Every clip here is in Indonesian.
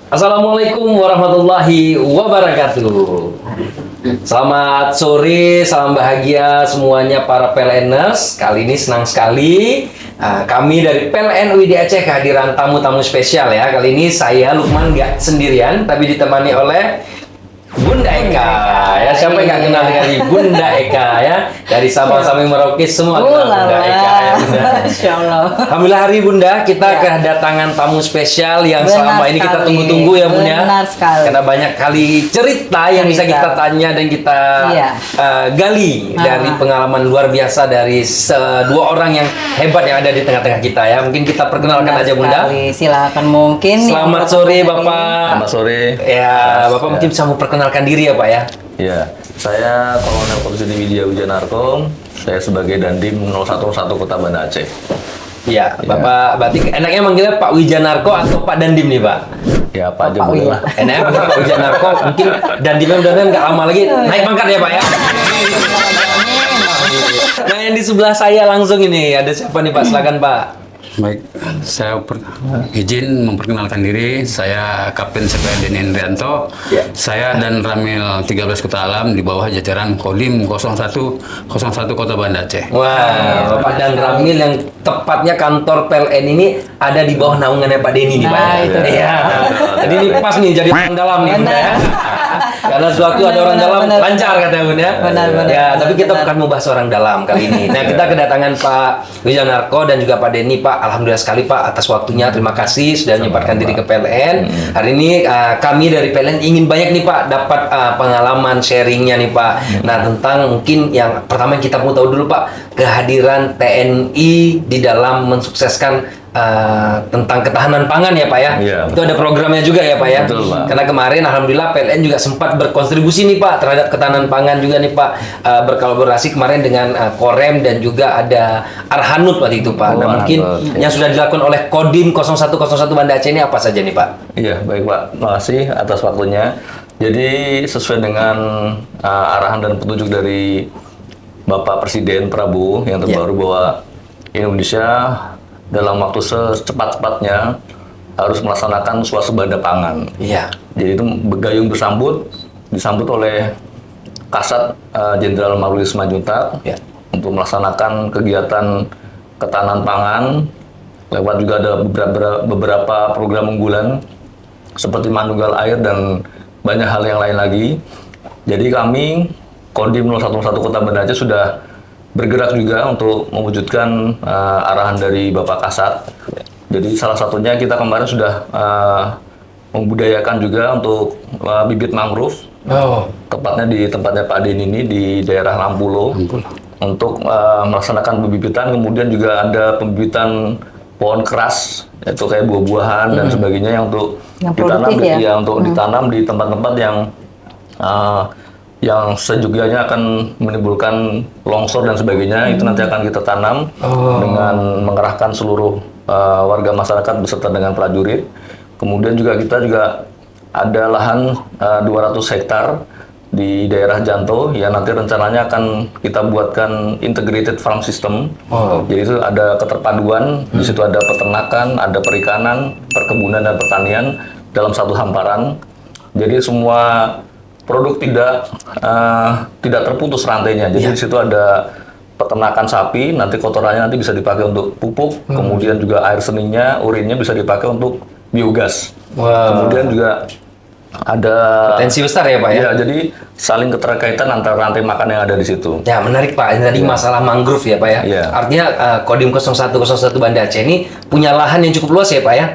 Assalamualaikum warahmatullahi wabarakatuh. Selamat sore, salam bahagia semuanya para PLNers. Kali ini senang sekali kami dari PLN UID Aceh kehadiran tamu-tamu spesial ya. Kali ini saya Lukman nggak sendirian, tapi ditemani oleh Bunda Eka ya. Siapa yang nggak kenal dengan Bunda Eka ya? Dari Sabang sampai Merauke semua kenal Bunda Eka ya. Masya Allah. Alhamdulillah hari Bunda kita kedatangan tamu spesial yang selama ini kita tunggu-tunggu ya Bunda. Benar sekali. Karena banyak kali cerita yang bisa kita tanya dan kita gali dari pengalaman luar biasa dari dua orang yang hebat yang ada di tengah-tengah kita ya. Mungkin kita perkenalkan aja Bunda. Silakan mungkin. Selamat sore Bapak. Selamat sore. Ya, Bapak mungkin bisa memperkenalkan diri ya Pak ya. Ya, saya Kolonel Polisi Widya Wijanarko. Saya sebagai Dandim 011 Kota Banda Aceh. Ya, Bapak berarti enaknya manggilnya Pak Wijanarko atau Pak Dandim nih Pak? Ya, Pak aja boleh lah. Enaknya manggil Pak Wijanarko, mungkin Dandimnya mudah-mudahan nggak lama lagi naik pangkat ya Pak ya. Nah yang di sebelah saya langsung ini ada siapa nih Pak? Silakan Pak. Baik, saya izin memperkenalkan diri. Saya Kapten Sepeda Denny Hendrianto. Saya dan Ramil 13 Kota Alam di bawah jajaran Kodim 0101 Kota Banda Aceh. Wah, Bapak dan Ramil yang tepatnya kantor PLN ini ada di bawah naungannya Pak Denny nih Pak. Iya. Jadi ini pas nih jadi orang dalam nih Bunda ya. Karena suatu ada orang dalam lancar kata Bunda ya. Benar. Ya, tapi kita bukan mau bahas orang dalam kali ini. Nah, kita kedatangan Pak Wijanarko dan juga Pak Denny Pak. Alhamdulillah sekali Pak atas waktunya. Terima kasih sudah menyempatkan diri ke PLN. Hari ini kami dari PLN ingin banyak nih Pak dapat pengalaman sharingnya nih Pak. Nah, tentang mungkin yang pertama yang kita mau tahu dulu Pak, kehadiran TNI di dalam mensukseskan tentang ketahanan pangan ya Pak ya. Iya, Itu ada programnya juga ya Pak ya. Betul, Pak. Karena kemarin Alhamdulillah PLN juga sempat berkontribusi nih Pak terhadap ketahanan pangan juga nih Pak. Berkolaborasi kemarin dengan Korem dan juga ada Arhanud waktu itu Pak. Nah mungkin yang sudah dilakukan oleh Kodim 0101 Banda Aceh ini apa saja nih Pak? Iya, baik Pak. Terima kasih atas waktunya. Jadi sesuai dengan arahan dan petunjuk dari Bapak Presiden Prabowo yang terbaru bahwa Indonesia dalam waktu secepat-cepatnya harus melaksanakan swasembada pangan. Iya. Jadi itu bergayung disambut oleh Kasat Jenderal Maulid Simanjuntak untuk melaksanakan kegiatan ketahanan pangan. Lewat juga ada beberapa program unggulan seperti Manunggal Air dan banyak hal yang lain lagi. Jadi kami Kodim 011 Kota Banda Aceh sudah bergerak juga untuk mewujudkan arahan dari Bapak Kasat. Jadi salah satunya kita kemarin sudah membudayakan juga untuk bibit mangrove. Tepatnya di tempatnya Pak Denny ini di daerah Lampulo. Untuk melaksanakan pembibitan, kemudian juga ada pembibitan pohon keras, yaitu kayak buah-buahan dan sebagainya yang untuk ditanam ditanam di tempat-tempat yang sejuganya akan menimbulkan longsor dan sebagainya. Itu nanti akan kita tanam dengan mengerahkan seluruh warga masyarakat beserta dengan prajurit. Kemudian juga kita ada lahan 200 hektar di daerah Janto yang nanti rencananya akan kita buatkan integrated farm system. Jadi itu ada keterpaduan, di situ ada peternakan, ada perikanan, perkebunan dan pertanian dalam satu hamparan. Jadi semua produk tidak terputus rantainya. Jadi di situ ada peternakan sapi, nanti kotorannya nanti bisa dipakai untuk pupuk, kemudian juga air seninya, urinnya bisa dipakai untuk biogas. Kemudian juga ada potensi besar ya Pak ya. Iya, jadi saling keterkaitan antara rantai makan yang ada di situ. Ya menarik Pak. Ini tadi masalah mangrove ya Pak ya. Artinya Kodim 0101 Banda Aceh ini punya lahan yang cukup luas ya Pak ya.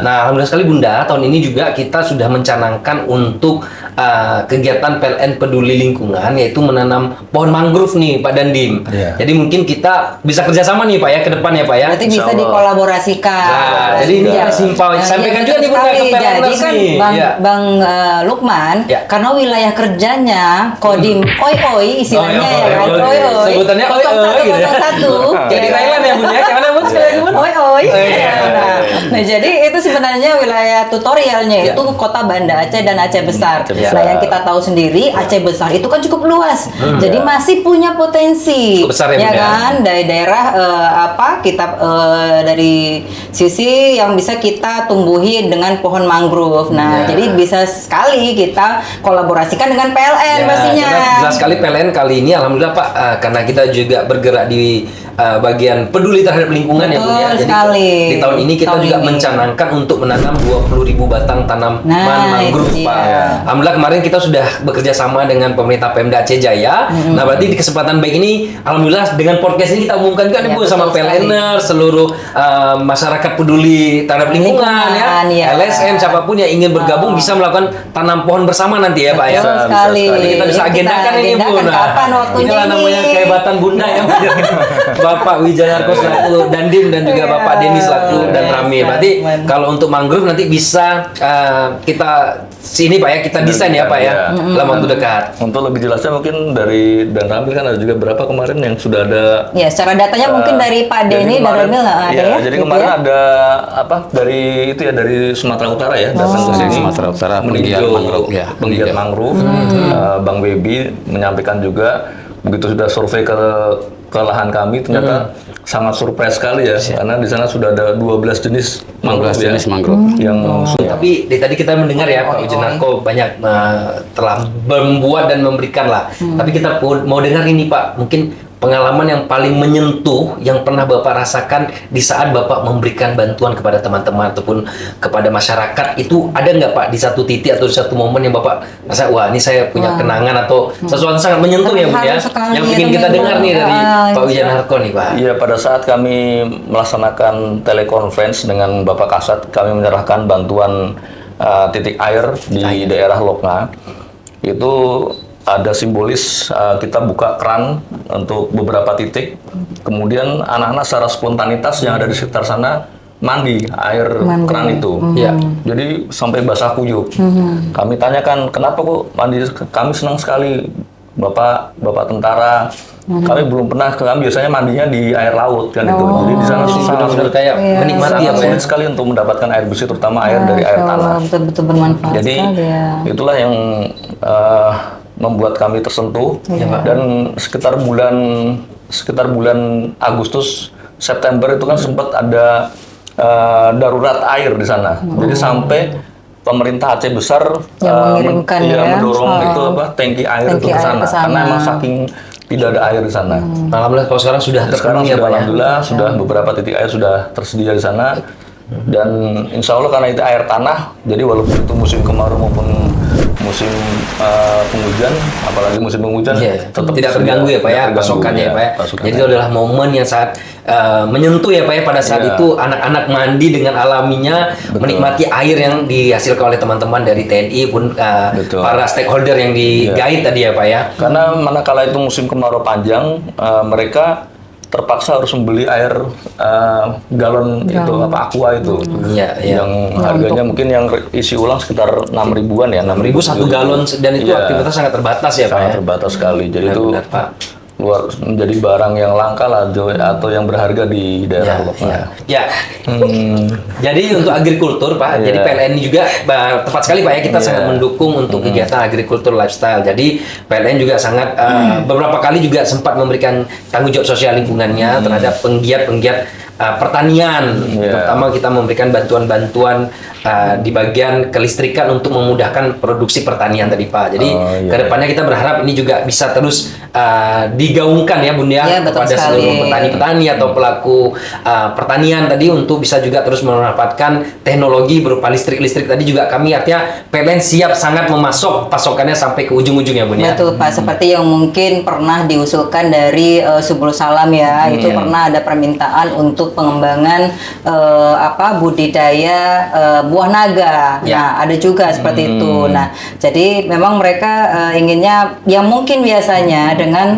Nah alhamdulillah sekali Bunda, tahun ini juga kita sudah mencanangkan untuk kegiatan PLN peduli lingkungan, yaitu menanam pohon mangrove nih Pak Dandim. Jadi mungkin kita bisa kerjasama nih Pak ya ke depan ya Pak ya. Berarti bisa dikolaborasikan. Nah, jadi ini simpel. Sampaikan juga nih Bunda ke PLN kan nih. Bang Lukman, karena wilayah kerjanya Kodim oi istilahnya ya kan. Sebutannya oi gitu ya. 0101. Jadi Thailand ya Bunda. Gimana Bun? Oi iya. Nah, jadi itu sebenarnya wilayah tutorialnya itu kota Banda Aceh dan Aceh Besar. Nah, yang kita tahu sendiri Aceh Besar itu kan cukup luas. Jadi masih punya potensi. Cukup besar ya, ya Bunda? kan? Dari daerah kita dari sisi yang bisa kita tumbuhi dengan pohon mangrove. Nah, jadi bisa sekali kita kolaborasikan dengan PLN pastinya. Karena jelas sekali PLN kali ini alhamdulillah Pak, karena kita juga bergerak di bagian peduli terhadap lingkungan ya Bu ya. Betul Jadi sekali. di tahun ini kita Tahun juga ini. mencanangkan untuk menanam 20.000 batang tanaman mangrove itu Pak. dia. Alhamdulillah kemarin kita sudah bekerja sama dengan pemerintah Pemda Aceh Jaya. Nah, berarti di kesempatan baik ini alhamdulillah dengan podcast ini kita umumkan juga nih Ya, Bu betul sama sekali. PLNer, seluruh masyarakat peduli terhadap lingkungan Lingkungan, ya. ya. LSM siapapun yang ingin bergabung bisa melakukan tanam pohon bersama nanti ya Pak ya. Betul sekali. Jadi kita bisa agendakan ini Bu. agendakan kapan waktunya inilah ini. namanya kehebatan Bunda yang Bapak Wijanarko selaku Dandim dan juga Bapak Denny selaku dan Rami. Berarti kalau untuk mangrove nanti bisa kita sini Pak ya, kita desain ya Pak ya dalam waktu dekat. Untuk lebih jelasnya mungkin dari Dan Ramil kan ada juga berapa kemarin yang sudah ada. Ya, secara datanya mungkin dari Pak Denny dan Ramil nggak ada ya? Jadi gitu kemarin ya? ada apa dari itu ya dari Sumatera Utara ya datang ke sini. Sumatera Utara, penggiat meninjau mangrove, ya, penggiat mangrove. Bang Baby menyampaikan juga begitu sudah survei ke lahan kami ternyata sangat surprise sekali ya karena di sana sudah ada 12 jenis 12 mangrove jenis ya, mangrove. yang Tapi dari tadi kita mendengar ya Pak Wijanarko banyak telah membuat dan memberikan lah. Tapi kita mau dengar ini Pak, mungkin pengalaman yang paling menyentuh yang pernah Bapak rasakan di saat Bapak memberikan bantuan kepada teman-teman ataupun kepada masyarakat itu ada nggak Pak di satu titik atau di satu momen yang Bapak rasa wah ini saya punya kenangan atau sesuatu yang sangat menyentuh ya Bu ya, Terharu sekali yang ya, ingin kita teman-teman. dengar nih dari Pak Iya. Wijanarko nih Pak. Iya, pada saat kami melaksanakan telekonferensi dengan Bapak Kasat, kami menyerahkan bantuan titik air di daerah Lokna. Itu ada simbolis kita buka keran untuk beberapa titik. Kemudian anak-anak secara spontanitas yang ada di sekitar sana mandi air keran itu. Iya. Jadi sampai basah kuyup. Kami tanyakan kenapa kok mandi? Kami senang sekali. Bapak tentara. Kami belum pernah, kami biasanya mandinya di air laut kan itu. Jadi di sana susah, Benar-benar kayak menikmati sangat apa ya. sulit sekali untuk mendapatkan air bersih, terutama air dari air tanah. Betul-betul bermanfaat Jadi sekali ya. itulah yang membuat kami tersentuh dan sekitar bulan Agustus September itu kan sempat ada darurat air di sana. Jadi sampai pemerintah Aceh Besar Yang mengirimkan ya. mendorong itu tangki air itu Tangki ke air sana ke sana. karena emang saking tidak ada air di sana. Alhamdulillah kalau sekarang sudah Sekarang terpenuhi ya sudah Pak ya. alhamdulillah sudah beberapa titik air sudah tersedia di sana dan insya Allah karena itu air tanah jadi walaupun itu musim kemarau maupun musim penghujan apalagi musim penghujan tetap tidak terganggu ya Pak ya pasokannya ya Pak ya. Jadi itu adalah momen yang sangat menyentuh ya Pak ya pada saat itu anak-anak mandi dengan alaminya menikmati air yang dihasilkan oleh teman-teman dari TNI pun para stakeholder yang digait tadi ya Pak ya. Karena manakala itu musim kemarau panjang mereka terpaksa harus membeli air galon itu aqua itu yang harganya mungkin yang isi ulang sekitar 6.000-an ya 6.000 satu galon dan itu aktivitas sangat terbatas ya Pak ya. Sangat terbatas sekali jadi itu Benar, Pak. menjadi barang yang langka lah atau yang berharga di daerah Lokna. Jadi untuk agrikultur Pak, jadi PLN ini juga tepat sekali Pak ya kita sangat mendukung untuk kegiatan agrikultur lifestyle. Jadi PLN juga sangat beberapa kali juga sempat memberikan tanggung jawab sosial lingkungannya terhadap penggiat-penggiat pertanian, terutama kita memberikan bantuan-bantuan di bagian kelistrikan untuk memudahkan produksi pertanian tadi Pak. Jadi kedepannya kita berharap ini juga bisa terus digaungkan ya Bun ya kepada seluruh petani-petani atau pelaku pertanian tadi untuk bisa juga terus memanfaatkan teknologi berupa listrik tadi juga kami artinya PLN siap sangat memasok pasokannya sampai ke ujung-ujungnya Bun ya. Betul Pak, seperti yang mungkin pernah diusulkan dari Subul Salam ya, itu pernah ada permintaan untuk pengembangan budidaya buah naga. Nah, ada juga seperti itu. Nah, jadi memang mereka inginnya yang mungkin biasanya dengan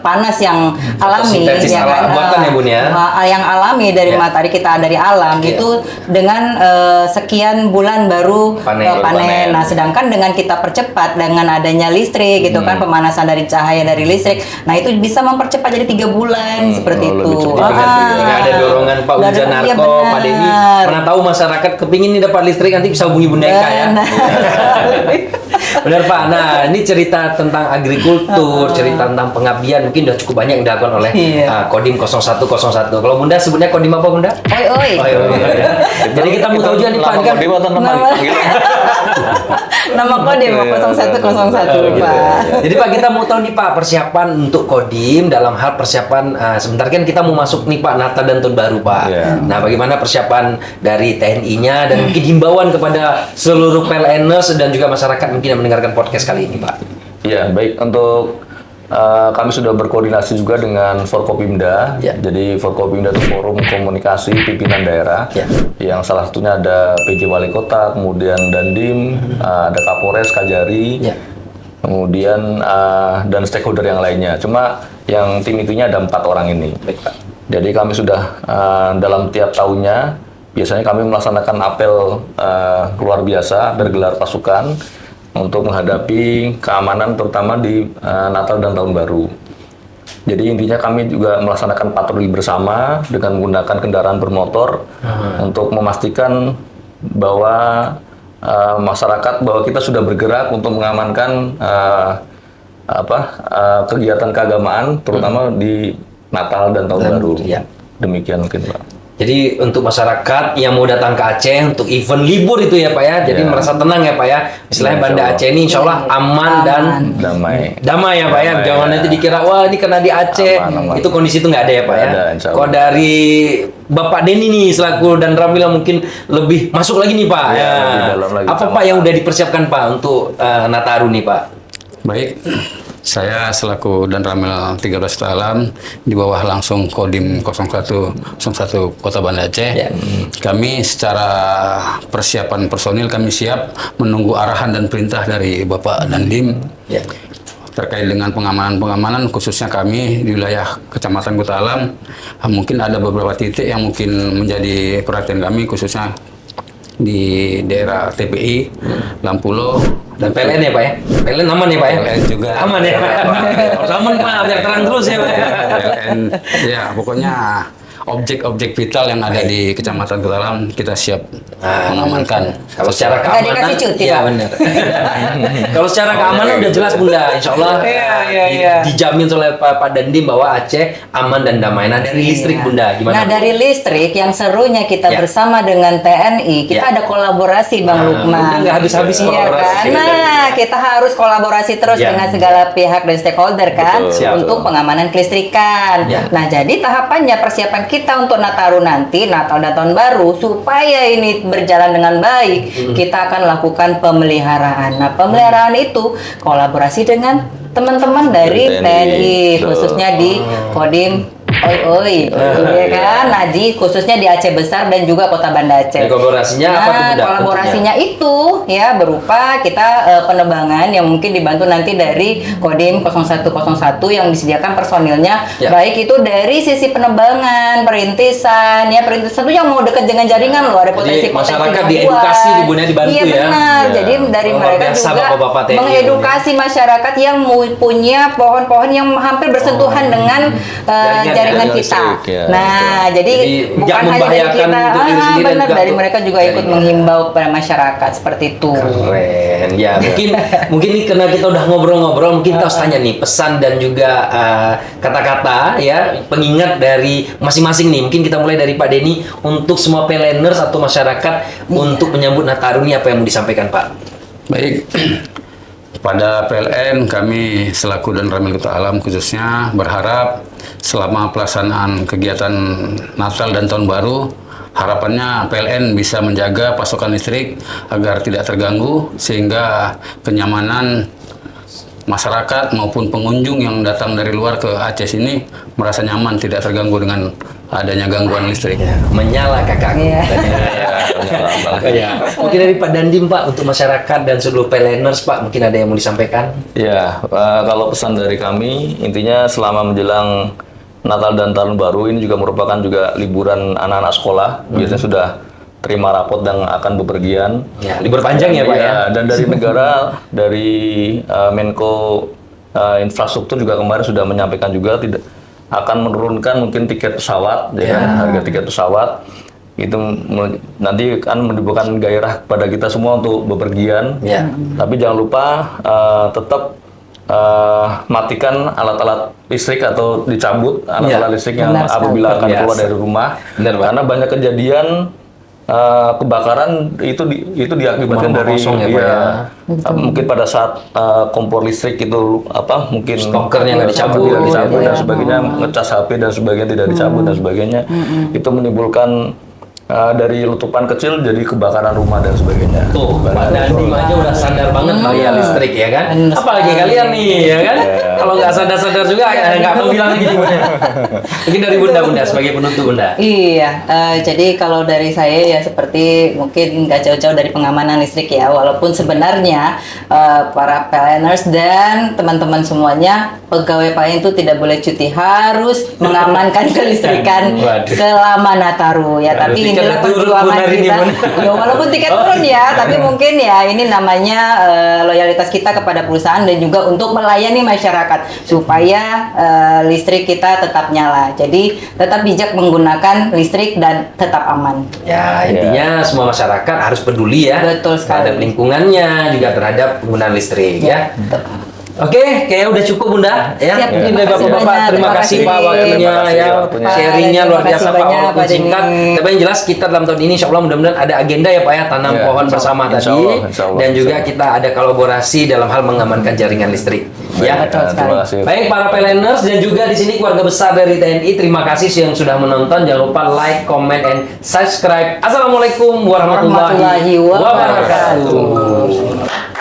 panas yang alami ya kan, buatan ya Bun ya. Yang alami dari matahari kita dari alam itu dengan sekian bulan baru panen. Nah, sedangkan dengan kita percepat dengan adanya listrik gitu kan, pemanasan dari cahaya dari listrik. Nah, itu bisa mempercepat jadi 3 bulan seperti itu. Dengan ada dorongan Pak Iya, Wijanarko, Pak Denny. benar. Pernah tahu masyarakat kepingin nih dapat listrik nanti bisa hubungi Bunda Eka ya. Benar Pak. Nah, ini cerita tentang agrikultur, cerita tentang pengabdian mungkin udah cukup banyak yang dilakukan oleh Iya. Kodim 0101. Kalau Bunda sebutnya Kodim apa Bunda? Oi, oi. Oh, iya. Jadi kita mau tahu juga nih Pak, ini kan Kodim atau nama Nama- panggilan? Nama Kodim 0101 Pak. Jadi Pak kita mau tahu nih Pak persiapan untuk Kodim dalam hal persiapan sebentar kan kita mau masuk nih Pak Natal dan Tahun Baru Pak. Iya. Nah bagaimana persiapan dari TNI-nya dan mungkin himbauan kepada seluruh PLNers dan juga masyarakat mungkin yang mendengarkan podcast kali ini Pak. Iya, baik. Untuk kami sudah berkoordinasi juga dengan Forkopimda. Ya. Jadi Forkopimda itu forum komunikasi pimpinan daerah. Ya. Yang salah satunya ada PJ Wali Kota, kemudian Dandim, ada Kapolres, Kajari, Ya. kemudian dan stakeholder yang lainnya. Cuma yang tim itunya ada 4 orang ini. Baik Pak. Jadi kami sudah dalam tiap tahunnya biasanya kami melaksanakan apel luar biasa bergelar pasukan untuk menghadapi keamanan terutama di Natal dan Tahun Baru. Jadi intinya kami juga melaksanakan patroli bersama dengan menggunakan kendaraan bermotor untuk memastikan bahwa masyarakat bahwa kita sudah bergerak untuk mengamankan kegiatan keagamaan terutama di Natal dan Tahun Baru. ya. Demikian mungkin Pak. Jadi untuk masyarakat yang mau datang ke Aceh untuk event libur itu ya Pak ya, jadi Ya. merasa tenang ya Pak ya. Istilahnya Ya, Banda insya Allah. Aceh ini insya Allah aman dan Damai. damai ya Pak ya. Damai, Jangan ya. nanti dikira wah ini kena di Aceh. Aman. Itu kondisi itu nggak ada ya Pak ya. Nggak ada, insya Allah. Kalau dari Bapak Denny nih selaku dan Ramil yang mungkin lebih masuk lagi nih Pak. Ya, lebih dalam lagi Apa sama Pak yang Pak. udah dipersiapkan Pak untuk Nataru nih Pak? Baik, saya selaku dan Ramil 13 Kota Alam di bawah langsung Kodim 0101 Kota Banda Aceh. Ya. Kami secara persiapan personil kami siap menunggu arahan dan perintah dari Bapak Dandim Ya. terkait dengan pengamanan khususnya kami di wilayah Kecamatan Kota Alam. Mungkin ada beberapa titik yang mungkin menjadi perhatian kami khususnya di daerah TPI, Lampulo, Dan PLN ya Pak ya? PLN aman ya Pak ya? PLN juga. Aman ya Pak? Harus aman Pak, biar terang terus ya Pak ya? PLN, ya pokoknya objek-objek vital yang ada di Kecamatan Kota Alam kita siap mengamankan. Kalau secara Nggak keamanan, dikasih cuti, iya Pak. benar. Kalau secara keamanan udah jelas Bunda, Insya Allah Iya. dijamin oleh Pak Dandim bahwa Aceh aman dan damai. Nah dari listrik Bunda, gimana? Nah dari listrik yang serunya kita Ya. bersama dengan TNI kita Ya. ada kolaborasi Bang Nah, Lukman. udah nggak habis-habis Iya kolaborasi. kan? Nah kita harus kolaborasi terus Ya. dengan segala pihak dan stakeholder kan Betul. Siap. untuk pengamanan kelistrikan. Ya. Nah jadi tahapannya persiapan kita untuk Nataru nanti Natal dan Tahun Baru supaya ini berjalan dengan baik kita akan lakukan pemeliharaan. Nah pemeliharaan itu kolaborasi dengan teman-teman dari Dari TNI. TNI Betul. khususnya di Kodim Oi, ya kan? Nah, khususnya di Aceh Besar dan juga Kota Banda Aceh. Jadi kolaborasinya apa tuh, Nah, Bunda, kolaborasinya itu ya berupa kita penebangan yang mungkin dibantu nanti dari Kodim 0101 yang disediakan personilnya, Ya. baik itu dari sisi penebangan, perintisan itu yang mau dekat dengan jaringan loh, ada Jadi potensi-potensi masyarakat gangguan. diedukasi, di Bunda dibantu iya, ya. benar. Ya. Jadi dari Luar mereka biasa juga Bapak-bapak TNI mengedukasi masyarakat yang punya pohon-pohon yang hampir bersentuhan dengan jaringan kita. listrik, ya. Nah, jadi Jadi bukan nggak hanya dari membahayakan kita, untuk diri sendiri dan benar juga dari untuk mereka juga ikut jaringan. menghimbau kepada masyarakat seperti itu. Keren. Ya, mungkin nih karena kita udah ngobrol-ngobrol, mungkin kita harus tanya nih pesan dan juga kata-kata ya pengingat dari masing-masing nih. Mungkin kita mulai dari Pak Denny untuk semua PLNers atau masyarakat untuk menyambut Nataru ini apa yang mau disampaikan Pak? Baik, pada PLN kami selaku dan Ramil Kota Alam khususnya berharap selama pelaksanaan kegiatan Natal dan Tahun Baru, harapannya PLN bisa menjaga pasokan listrik agar tidak terganggu sehingga kenyamanan masyarakat maupun pengunjung yang datang dari luar ke Aceh sini merasa nyaman, tidak terganggu dengan adanya gangguan listrik. Menyala kakak. Iya. Ya. Mungkin dari Pak Dandim Pak untuk masyarakat dan seluruh PLNers Pak, mungkin ada yang mau disampaikan? Ya, kalau pesan dari kami, intinya selama menjelang Natal dan Tahun Baru ini juga merupakan juga liburan anak-anak sekolah. Biasanya sudah terima rapot dan akan bepergian. Ya, libur panjang ya Pak ya? Dan dari negara, dari Menko Infrastruktur juga kemarin sudah menyampaikan juga tidak akan menurunkan mungkin tiket pesawat, ya kan? Harga tiket pesawat itu nanti kan menimbulkan gairah kepada kita semua untuk bepergian. Tapi jangan lupa tetap matikan alat-alat listrik atau dicabut alat-alat listrik yang Benar sekali. apabila akan keluar Biasa. dari rumah. Benar, Pak. Karena banyak kejadian kebakaran itu diakibatkan Rumah dari kosong ya, Pak, ya. mungkin pada saat kompor listrik itu mungkin Stokernya nggak dicabut. tidak dicabut dan Iya. sebagainya, ngecas HP dan sebagainya tidak dicabut dan sebagainya, itu menimbulkan dari letupan kecil jadi kebakaran rumah dan sebagainya. Tuh, Pak Dandim aja udah sadar banget bahaya listrik ya kan? Bener Apalagi sekali. kalian nih ya kan? Kalau nggak sadar-sadar juga nggak mau bilang gini. Mungkin dari Bunda sebagai penutup Bunda. Iya, jadi kalau dari saya ya seperti mungkin nggak jauh-jauh dari pengamanan listrik ya, walaupun sebenarnya para PLNers dan teman-teman semuanya pegawai PLN itu tidak boleh cuti, harus mengamankan kelistrikan Waduh. selama Nataru ya. Waduh, Tapi tiket inilah turun perjuangan benar ini, kita. Bun. Ya, walaupun tiket turun ya, tapi mungkin ya ini namanya loyalitas kita kepada perusahaan dan juga untuk melayani masyarakat supaya listrik kita tetap nyala. Jadi tetap bijak menggunakan listrik dan tetap aman. Ya, intinya semua masyarakat harus peduli ya Betul sekali. terhadap lingkungannya, juga terhadap penggunaan listrik ya. Oke, kayaknya udah cukup Bunda ya. Siap, Mungkin terima dari kasih Bapak-bapak banyak, terima terima kasih kasih. Pak waktunya Terima kasih ya. waktunya. Sharingnya luar Terima biasa kasih Pak banyak, walaupun Pak singkat. Denny. Tapi yang jelas kita dalam tahun ini insya Allah mudah-mudahan ada agenda ya Pak ya, tanam Ya, pohon bersama insya tadi Allah, insya Allah, dan juga insya Allah. kita ada kolaborasi dalam hal mengamankan jaringan listrik. Ya, betul sekali. Terima kasih. baik para PLNers dan juga di sini keluarga besar dari TNI, terima kasih yang sudah menonton. Jangan lupa like, comment, and subscribe. Assalamualaikum warahmatullahi Warahmatullahi wabarakatuh. wabarakatuh.